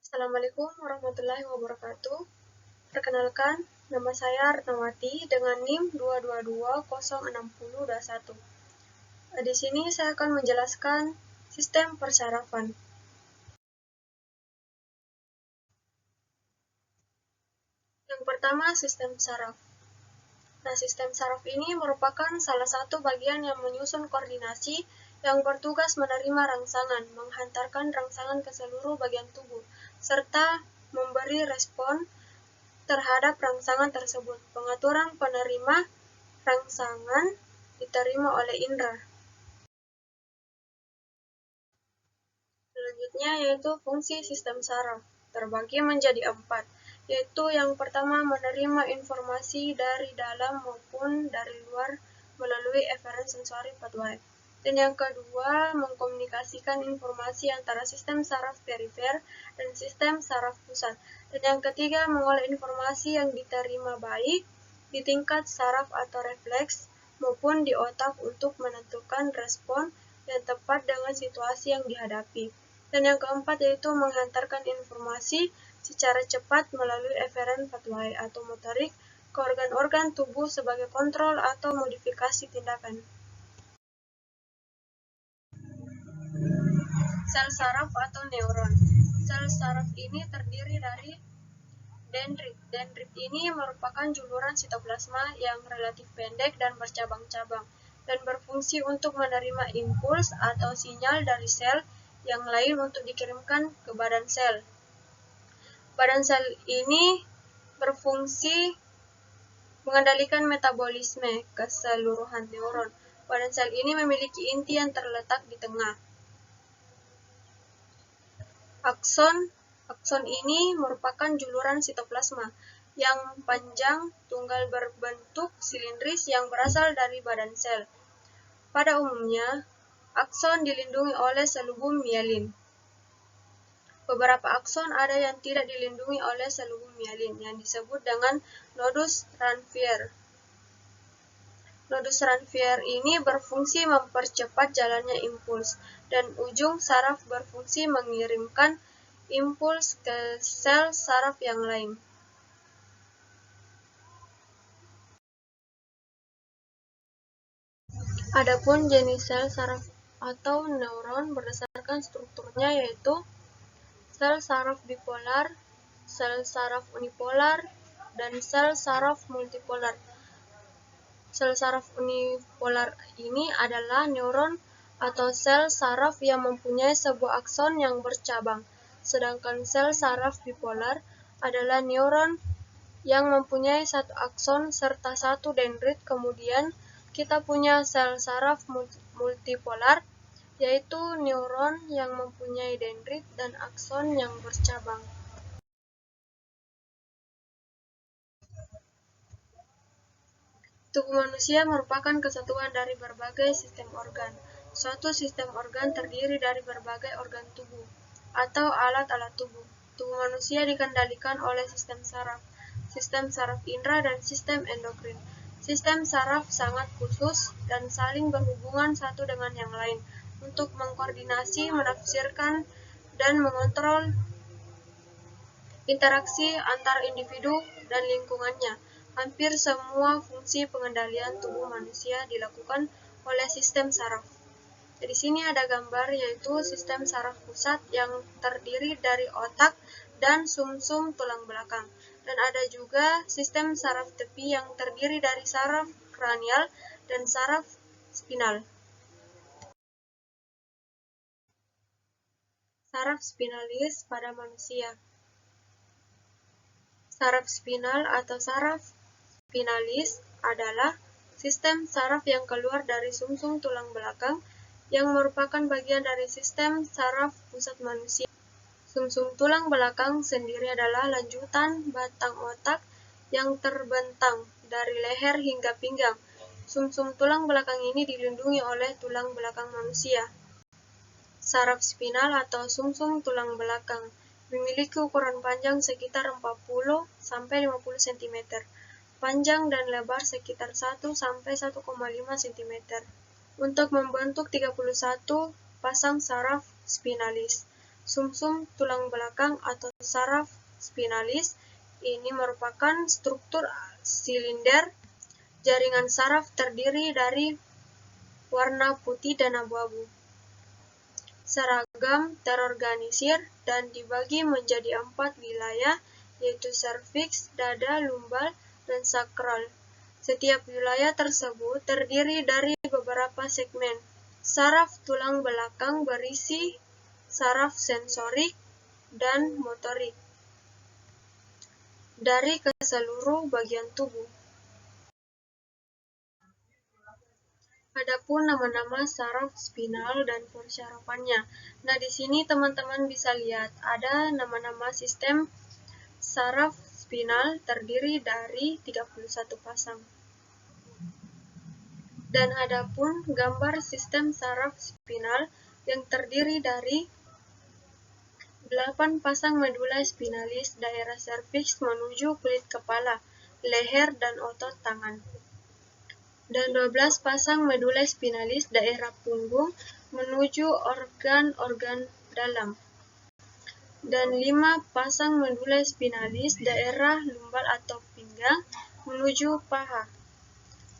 Assalamualaikum warahmatullahi wabarakatuh. Perkenalkan, nama saya Retnawati dengan NIM 222060021. Di sini saya akan menjelaskan sistem persarafan. Yang pertama, sistem saraf. Nah, sistem saraf ini merupakan salah satu bagian yang menyusun koordinasi yang bertugas menerima rangsangan, menghantarkan rangsangan ke seluruh bagian tubuh, serta memberi respon terhadap rangsangan tersebut. Pengaturan penerima rangsangan diterima oleh indera. Selanjutnya yaitu fungsi sistem saraf, terbagi menjadi 4, yaitu yang pertama menerima informasi dari dalam maupun dari luar melalui eferen sensori pathway. Dan yang kedua, mengkomunikasikan informasi antara sistem saraf perifer dan sistem saraf pusat. Dan yang ketiga, mengolah informasi yang diterima baik di tingkat saraf atau refleks maupun di otak untuk menentukan respon yang tepat dengan situasi yang dihadapi. Dan yang keempat yaitu menghantarkan informasi secara cepat melalui eferen pathway atau motorik ke organ-organ tubuh sebagai kontrol atau modifikasi tindakan. Sel saraf atau neuron. Sel saraf ini terdiri dari dendrit. Dendrit ini merupakan juluran sitoplasma yang relatif pendek dan bercabang-cabang, dan berfungsi untuk menerima impuls atau sinyal dari sel yang lain untuk dikirimkan ke badan sel. Badan sel ini berfungsi mengendalikan metabolisme keseluruhan neuron. Badan sel ini memiliki inti yang terletak di tengah. Akson ini merupakan juluran sitoplasma yang panjang, tunggal berbentuk silindris yang berasal dari badan sel. Pada umumnya, akson dilindungi oleh selubung mielin. Beberapa akson ada yang tidak dilindungi oleh selubung mielin, yang disebut dengan nodus Ranvier. Nodus Ranvier ini berfungsi mempercepat jalannya impuls, dan ujung saraf berfungsi mengirimkan impuls ke sel saraf yang lain. Adapun jenis sel saraf atau neuron berdasarkan strukturnya yaitu sel saraf bipolar, sel saraf unipolar, dan sel saraf multipolar. Sel saraf unipolar ini adalah neuron atau sel saraf yang mempunyai sebuah akson yang bercabang, sedangkan sel saraf bipolar adalah neuron yang mempunyai satu akson serta satu dendrit. Kemudian kita punya sel saraf multipolar, yaitu neuron yang mempunyai dendrit dan akson yang bercabang. Tubuh manusia merupakan kesatuan dari berbagai sistem organ. Suatu sistem organ terdiri dari berbagai organ tubuh atau alat-alat tubuh. Tubuh manusia dikendalikan oleh sistem saraf indera, dan sistem endokrin. Sistem saraf sangat khusus dan saling berhubungan satu dengan yang lain untuk mengkoordinasi, menafsirkan, dan mengontrol interaksi antar individu dan lingkungannya. Hampir semua fungsi pengendalian tubuh manusia dilakukan oleh sistem saraf. Di sini ada gambar yaitu sistem saraf pusat yang terdiri dari otak dan sumsum tulang belakang. Dan ada juga sistem saraf tepi yang terdiri dari saraf kranial dan saraf spinal. Saraf spinalis pada manusia. Saraf spinal atau saraf spinalis adalah sistem saraf yang keluar dari sumsum tulang belakang yang merupakan bagian dari sistem saraf pusat manusia. Sumsum tulang belakang sendiri adalah lanjutan batang otak yang terbentang dari leher hingga pinggang. Sumsum tulang belakang ini dilindungi oleh tulang belakang manusia. Saraf spinal atau sumsum tulang belakang memiliki ukuran panjang sekitar 40-50 cm, panjang dan lebar sekitar 1-1,5 cm, untuk membentuk 31 pasang saraf spinalis. Sumsum tulang belakang atau saraf spinalis ini merupakan struktur silinder jaringan saraf terdiri dari warna putih dan abu-abu, seragam, terorganisir, dan dibagi menjadi 4 wilayah, yaitu serviks, dada, lumbal, dan sakral. Setiap wilayah tersebut terdiri dari beberapa segmen. Saraf tulang belakang berisi saraf sensorik dan motorik dari ke seluruh bagian tubuh. Adapun nama-nama saraf spinal dan persyarafannya. Nah, di sini teman-teman bisa lihat ada nama-nama sistem saraf spinal terdiri dari 31 pasang. Dan adapun gambar sistem saraf spinal yang terdiri dari 8 pasang medula spinalis daerah serviks menuju kulit kepala, leher, dan otot tangan. Dan 12 pasang medula spinalis daerah punggung menuju organ-organ dalam. Dan 5 pasang medula spinalis daerah lumbal atau pinggang menuju paha.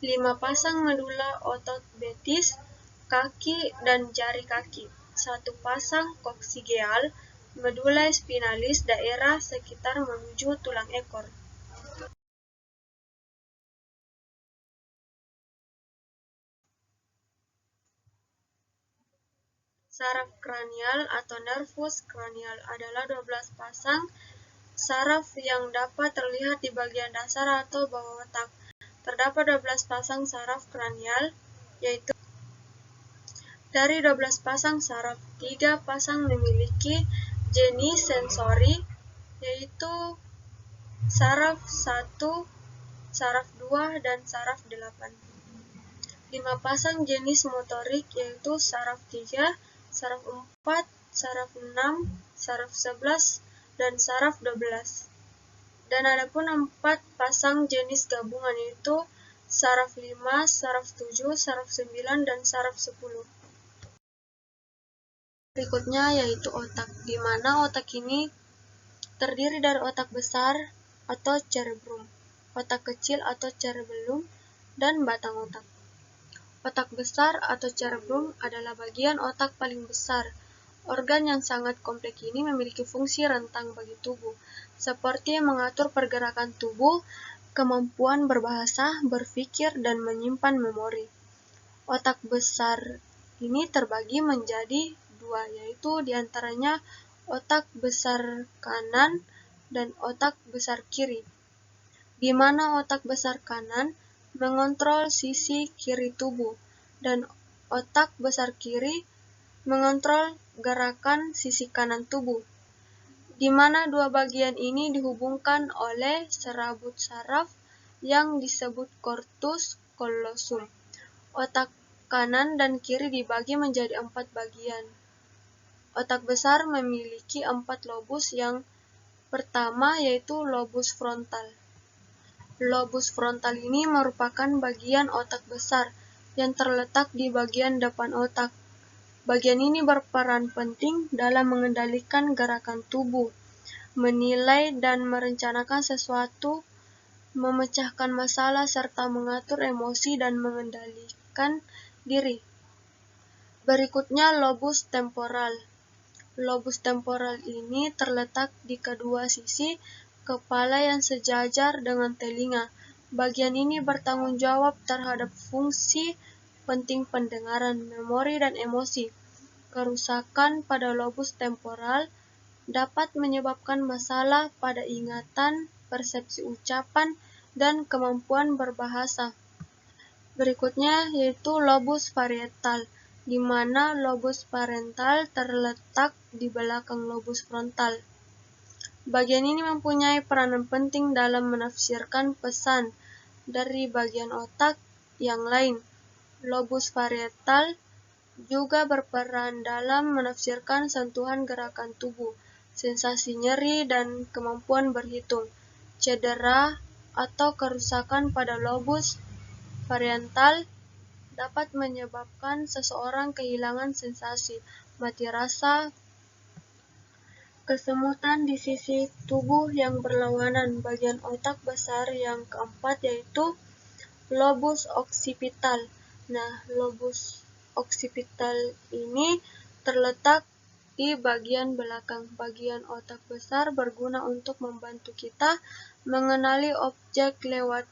5 pasang medula otot betis, kaki, dan jari kaki. 1 pasang koksigeal medula spinalis daerah sekitar menuju tulang ekor. Saraf kranial atau nervus kranial adalah 12 pasang saraf yang dapat terlihat di bagian dasar atau bawah otak. Terdapat 12 pasang saraf kranial, yaitu dari 12 pasang saraf, 3 pasang memiliki jenis sensori, yaitu saraf 1, saraf 2, dan saraf 8. 5 pasang jenis motorik, yaitu saraf 3, saraf 4, saraf 6, saraf 11, dan saraf 12. Dan adapun 4 pasang jenis gabungan, yaitu saraf 5, saraf 7, saraf 9, dan saraf 10. Berikutnya yaitu otak, di mana otak ini terdiri dari otak besar atau cerebrum, otak kecil atau cerebellum, dan batang otak. Otak besar atau cerebrum adalah bagian otak paling besar. Organ yang sangat kompleks ini memiliki fungsi rentang bagi tubuh, seperti mengatur pergerakan tubuh, kemampuan berbahasa, berpikir, dan menyimpan memori. Otak besar ini terbagi menjadi 2, yaitu diantaranya otak besar kanan dan otak besar kiri, di mana otak besar kanan mengontrol sisi kiri tubuh, dan otak besar kiri mengontrol gerakan sisi kanan tubuh, di mana dua bagian ini dihubungkan oleh serabut saraf yang disebut corpus callosum. Otak kanan dan kiri dibagi menjadi 4 bagian. Otak besar memiliki 4 lobus. Yang pertama yaitu lobus frontal. Lobus frontal ini merupakan bagian otak besar yang terletak di bagian depan otak. Bagian ini berperan penting dalam mengendalikan gerakan tubuh, menilai dan merencanakan sesuatu, memecahkan masalah, serta mengatur emosi dan mengendalikan diri. Berikutnya lobus temporal. Lobus temporal ini terletak di kedua sisi kepala yang sejajar dengan telinga. Bagian ini bertanggung jawab terhadap fungsi penting pendengaran, memori, dan emosi. Kerusakan pada lobus temporal dapat menyebabkan masalah pada ingatan, persepsi ucapan, dan kemampuan berbahasa. Berikutnya yaitu lobus parietal, di mana lobus parietal terletak di belakang lobus frontal. Bagian ini mempunyai peranan penting dalam menafsirkan pesan dari bagian otak yang lain. Lobus parietal juga berperan dalam menafsirkan sentuhan gerakan tubuh, sensasi nyeri, dan kemampuan berhitung. Cedera atau kerusakan pada lobus parietal dapat menyebabkan seseorang kehilangan sensasi, mati rasa, kesemutan di sisi tubuh yang berlawanan. Bagian otak besar yang keempat yaitu lobus oksipital. Nah, lobus oksipital ini terletak di bagian belakang. Bagian otak besar berguna untuk membantu kita mengenali objek lewat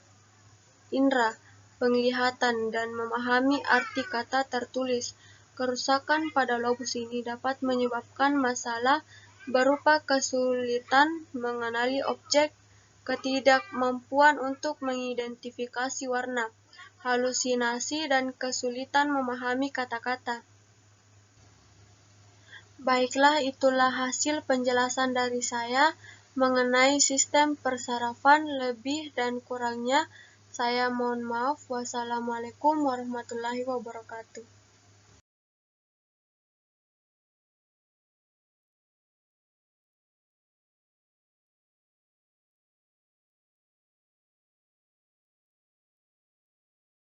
indera penglihatan dan memahami arti kata tertulis. Kerusakan pada lobus ini dapat menyebabkan masalah berupa kesulitan mengenali objek, ketidakmampuan untuk mengidentifikasi warna, halusinasi, dan kesulitan memahami kata-kata. Baiklah, itulah hasil penjelasan dari saya mengenai sistem persarafan. Lebih dan kurangnya saya mohon maaf. Wassalamualaikum warahmatullahi wabarakatuh.